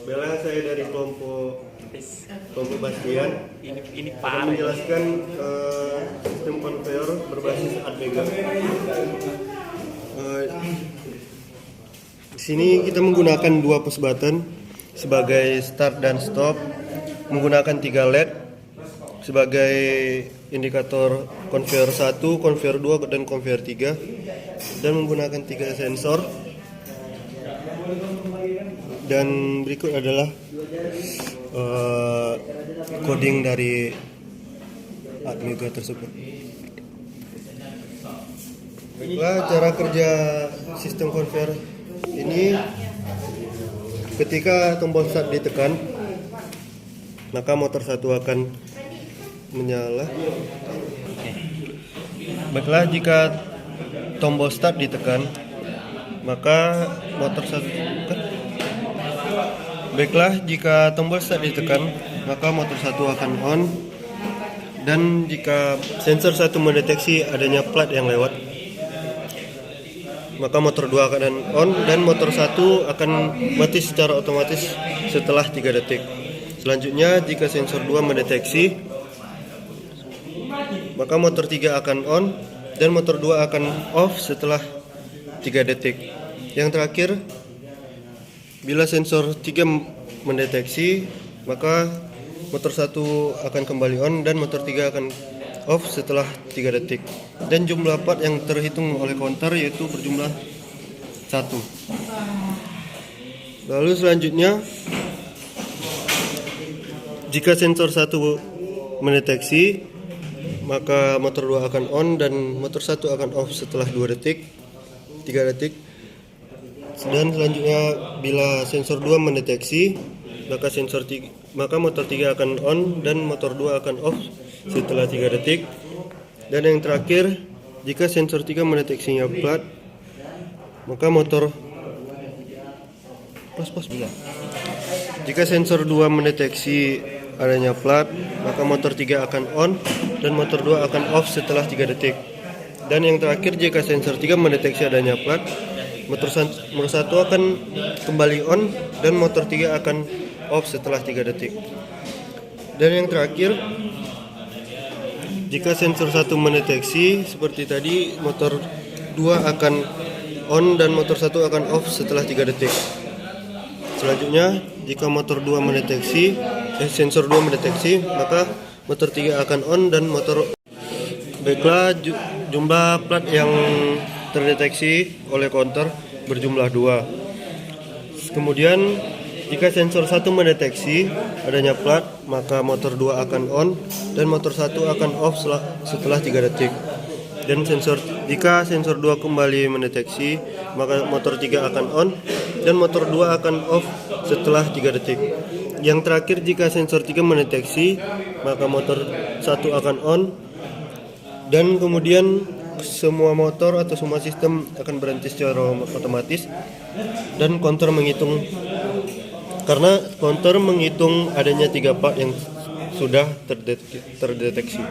Bella, saya dari kelompok Bastian. Ini Akan parah. menjelaskan sistem konveyor berbasis Admega. Di sini kita menggunakan dua push button sebagai start dan stop, menggunakan 3 LED sebagai indikator konveyor 1, konveyor 2, dan konveyor 3, dan menggunakan 3 sensor. Dan berikut adalah coding dari Admega tersebut. Baiklah, cara kerja sistem konveyor ini, ketika tombol start ditekan, maka motor 1 akan menyala. Baiklah, jika tombol start ditekan, maka motor 1 Baiklah, jika tombol start ditekan, maka motor 1 akan on, dan jika sensor 1 mendeteksi adanya plat yang lewat, maka motor 2 akan on, dan motor 1 akan mati secara otomatis setelah 3 detik. Selanjutnya, jika sensor 2 mendeteksi, maka motor 3 akan on, dan motor 2 akan off setelah 3 detik. Yang terakhir, bila sensor 3 mendeteksi, maka motor 1 akan kembali on, dan motor 3 akan off setelah 3 detik. Dan jumlah plat yang terhitung oleh counter yaitu berjumlah 1. Lalu selanjutnya, jika sensor 1 mendeteksi, maka motor 2 akan on, dan motor 1 akan off setelah 2 detik, 3 detik. Dan selanjutnya, bila sensor 2 mendeteksi, maka motor 3 akan on, dan motor 2 akan off setelah 3 detik. Dan yang terakhir, jika sensor 3 mendeteksinya plat, maka motor Jika sensor 2 mendeteksi adanya plat, maka motor 3 akan on, dan motor 2 akan off setelah 3 detik. Dan yang terakhir, jika sensor 3 mendeteksi adanya plat, motor 1 akan kembali on, dan motor 3 akan off setelah 3 detik. Dan yang terakhir, jika sensor 1 mendeteksi seperti tadi, motor 2 akan on, dan motor 1 akan off setelah 3 detik. Selanjutnya, jika motor 2 mendeteksi, sensor 2 mendeteksi, maka motor 3 akan on, dan motor. Baiklah, jumlah plat yang terdeteksi oleh counter berjumlah 2. Kemudian, jika sensor 1 mendeteksi adanya plat, maka motor 2 akan on, dan motor 1 akan off setelah 3 detik. Dan jika sensor 2 kembali mendeteksi, maka motor 3 akan on, dan motor 2 akan off setelah 3 detik. Yang terakhir, jika sensor 3 mendeteksi, maka motor 1 akan on, dan kemudian semua motor atau semua sistem akan berhenti secara otomatis, dan counter menghitung, karena counter menghitung adanya 3 part yang sudah terdeteksi.